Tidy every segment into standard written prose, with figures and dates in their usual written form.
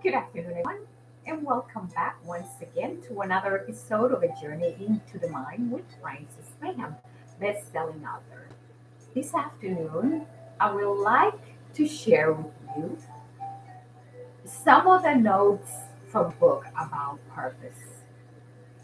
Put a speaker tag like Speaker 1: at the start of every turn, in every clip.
Speaker 1: Good afternoon, everyone, and welcome back once again to another episode of A Journey into the Mind with Francis Mayhem, best-selling author. This afternoon, I would like to share with you some of the notes from a book about purpose,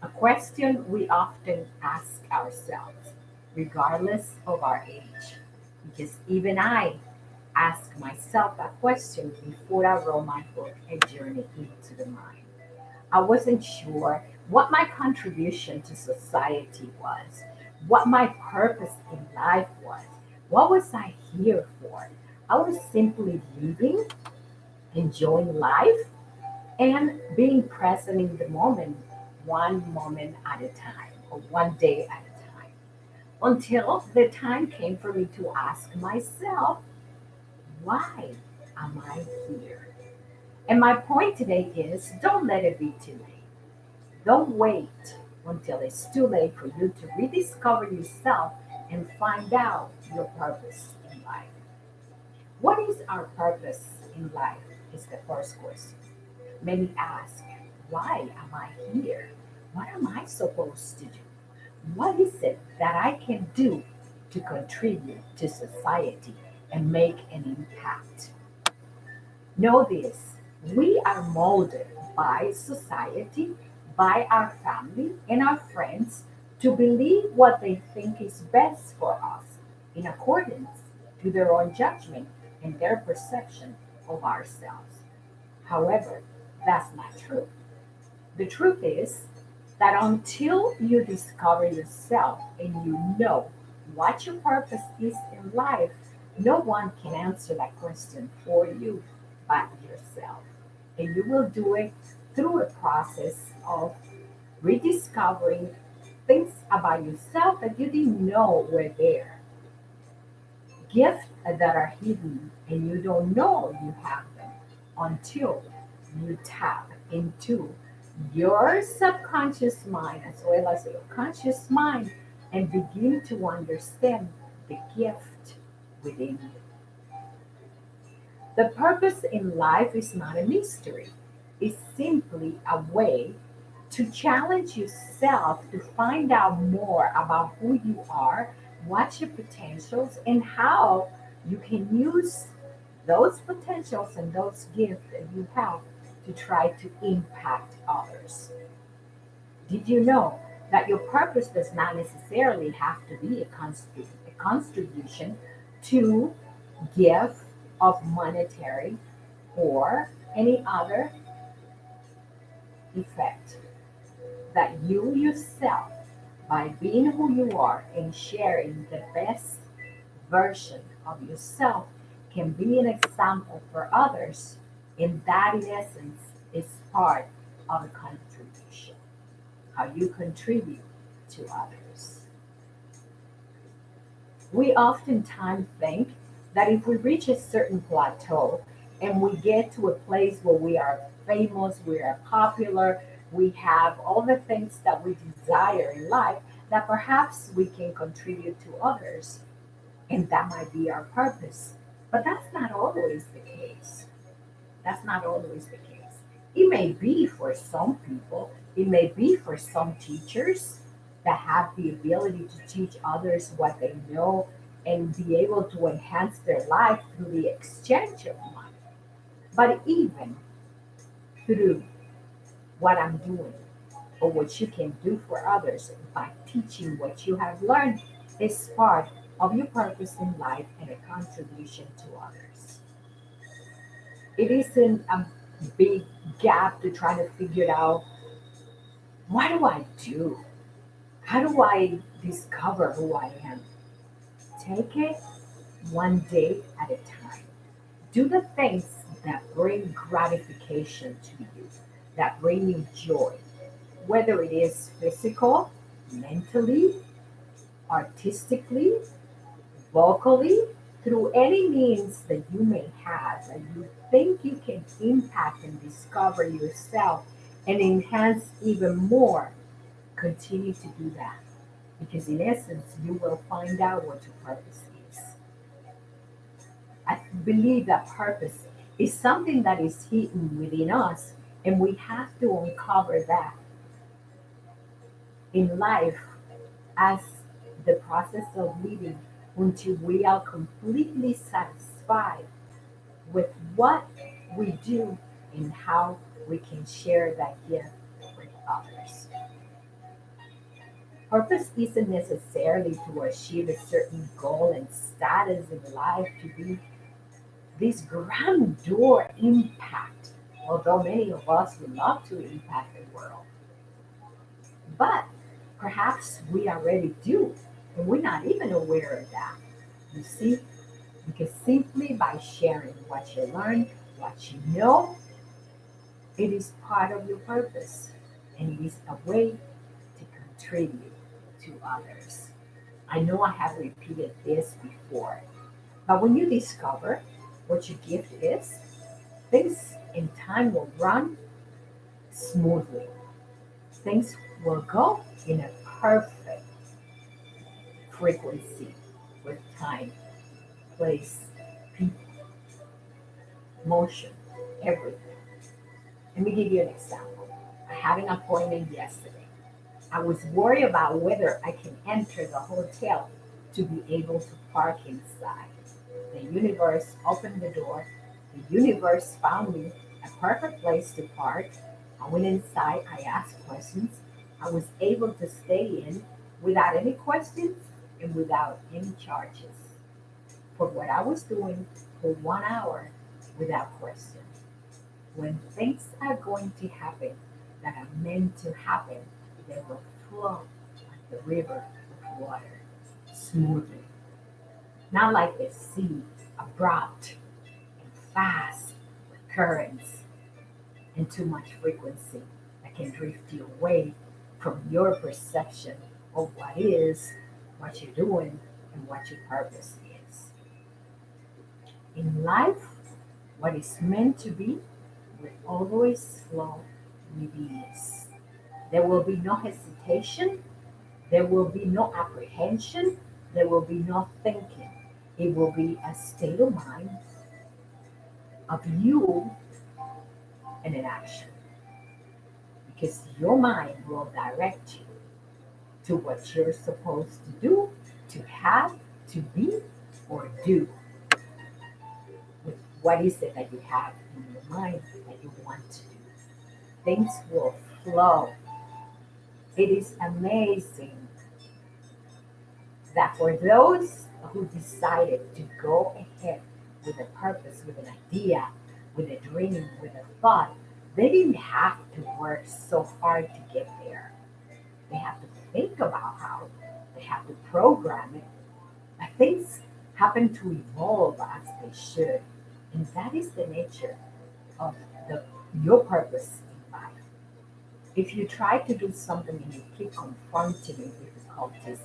Speaker 1: a question we often ask ourselves, regardless of our age. Because even I asked myself that question before I wrote my book, A Journey into the Mind. I wasn't sure what my contribution to society was, what my purpose in life was. What was I here for? I was simply living, enjoying life, and being present in the moment, one moment at a time, or one day at a time, until the time came for me to ask myself, why am I here? And my point today is don't let it be too late. Don't wait until it's too late for you to rediscover yourself and find out your purpose in life. What is our purpose in life? Is the first question. Many ask, why am I here? What am I supposed to do? What is it that I can do to contribute to society and make an impact? Know this, we are molded by society, by our family, and our friends to believe what they think is best for us in accordance to their own judgment and their perception of ourselves. However, that's not true. The truth is that until you discover yourself and you know what your purpose is in life, no one can answer that question for you but yourself. And you will do it through a process of rediscovering things about yourself that you didn't know were there. Gifts that are hidden and you don't know you have them until you tap into your subconscious mind as well as your conscious mind and begin to understand the gift within you. The purpose in life is not a mystery, it's simply a way to challenge yourself to find out more about who you are, what your potentials, and how you can use those potentials and those gifts that you have to try to impact others. Did you know that your purpose does not necessarily have to be a contribution to give of monetary or any other effect? That you yourself, by being who you are and sharing the best version of yourself, can be an example for others, and that in essence is part of a contribution. How you contribute to others. We oftentimes think that if we reach a certain plateau and we get to a place where we are famous, we are popular, we have all the things that we desire in life, that perhaps we can contribute to others. And that might be our purpose. But that's not always the case. That's not always the case. It may be for some people, it may be for some teachers that have the ability to teach others what they know and be able to enhance their life through the exchange of money. But even through what I'm doing or what you can do for others by teaching what you have learned is part of your purpose in life and a contribution to others. It isn't a big gap to try to figure out what do I do? How do I discover who I am? Take it one day at a time. Do the things that bring gratification to you, that bring you joy, whether it is physical, mentally, artistically, vocally, through any means that you may have that you think you can impact and discover yourself and enhance even more. Continue to do that because, in essence, you will find out what your purpose is. I believe that purpose It's something that is hidden within us, and we have to uncover that in life as the process of living until we are completely satisfied with what we do and how we can share that gift with others. Purpose isn't necessarily to achieve a certain goal and status in life to be this grandeur impact, although many of us would love to impact the world. But perhaps we already do, and we're not even aware of that. You see, because simply by sharing what you learn, what you know, it is part of your purpose, and it is a way to contribute to others. I know I have repeated this before, but when you discover what your gift is, things in time will run smoothly. Things will go in a perfect frequency with time, place, people, motion, everything. Let me give you an example. I had an appointment yesterday. I was worried about whether I can enter the hotel to be able to park inside. The universe opened the door. The universe found me a perfect place to park. I went inside. I asked questions. I was able to stay in without any questions and without any charges for what I was doing for 1 hour without question. When things are going to happen that are meant to happen, they will flow like the river of water, smoothly. Not like the sea, abrupt and fast with currents and too much frequency that can drift you away from your perception of what is, what you're doing, and what your purpose is. In life, what is meant to be will always flow with ease. There will be no hesitation. There will be no apprehension. There will be no thinking. It will be a state of mind of you and an action because your mind will direct you to what you're supposed to do, to have, to be, or do with what is it that you have in your mind that you want to do. Things will flow. It is amazing that for those who decided to go ahead with a purpose, with an idea, with a dream, with a thought, they didn't have to work so hard to get there. They have to think about how, they have to program it. But things happen to evolve as they should. And that is the nature of the, your purpose in life. If you try to do something and you keep confronting it with difficulties,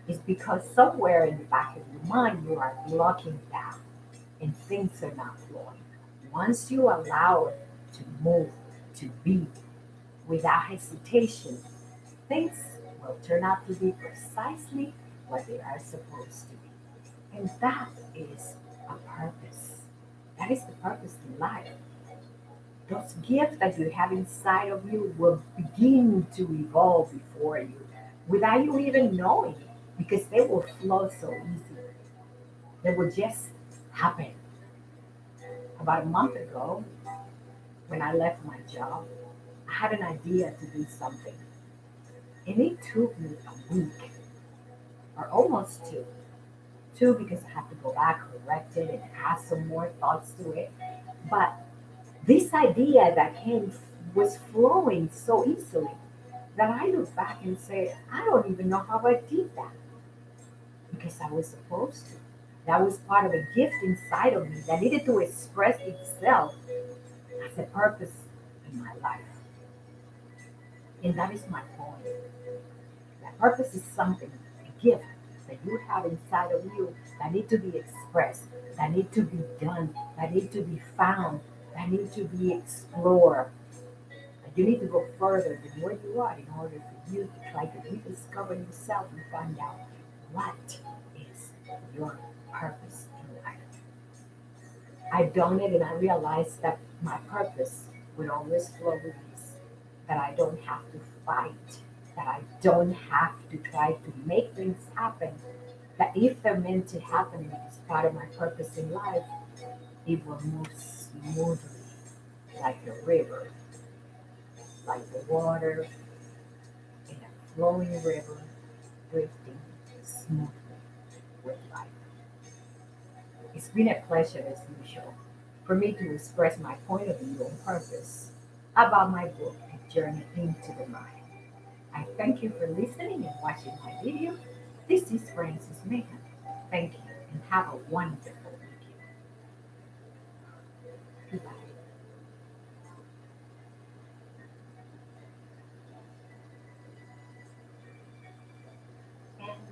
Speaker 1: it's because somewhere in the back of your mind you are blocking that and things are not flowing. Once you allow it to move, to be without hesitation, things will turn out to be precisely what they are supposed to be. And that is a purpose. That is the purpose in life. Those gifts that you have inside of you will begin to evolve before you without you even knowing because they will flow so easily. They will just happen. About a month ago, when I left my job, I had an idea to do something. And it took me a week or almost two. Two because I had to go back, correct it, and add some more thoughts to it. But this idea that came was flowing so easily that I look back and say, I don't even know how I did that because I was supposed to. That was part of a gift inside of me that needed to express itself as a purpose in my life. And that is my point. That purpose is something, a gift that you have inside of you that need to be expressed, that need to be done, that need to be found, that need to be explored. That you need to go further than where you are in order for you to try to rediscover yourself and find out what is your purpose in life. I've done it and I realized that my purpose will always flow with ease, that I don't have to fight, that I don't have to try to make things happen, that if they're meant to happen and it's part of my purpose in life, it will move smoothly like a river, like the water in a flowing river, drifting smoothly with life. It's been a pleasure as usual for me to express my point of view on purpose about my book, A Journey into the Mind. I thank you for listening and watching my video. This is Francis Mahan. Thank you and have a wonderful weekend. Goodbye.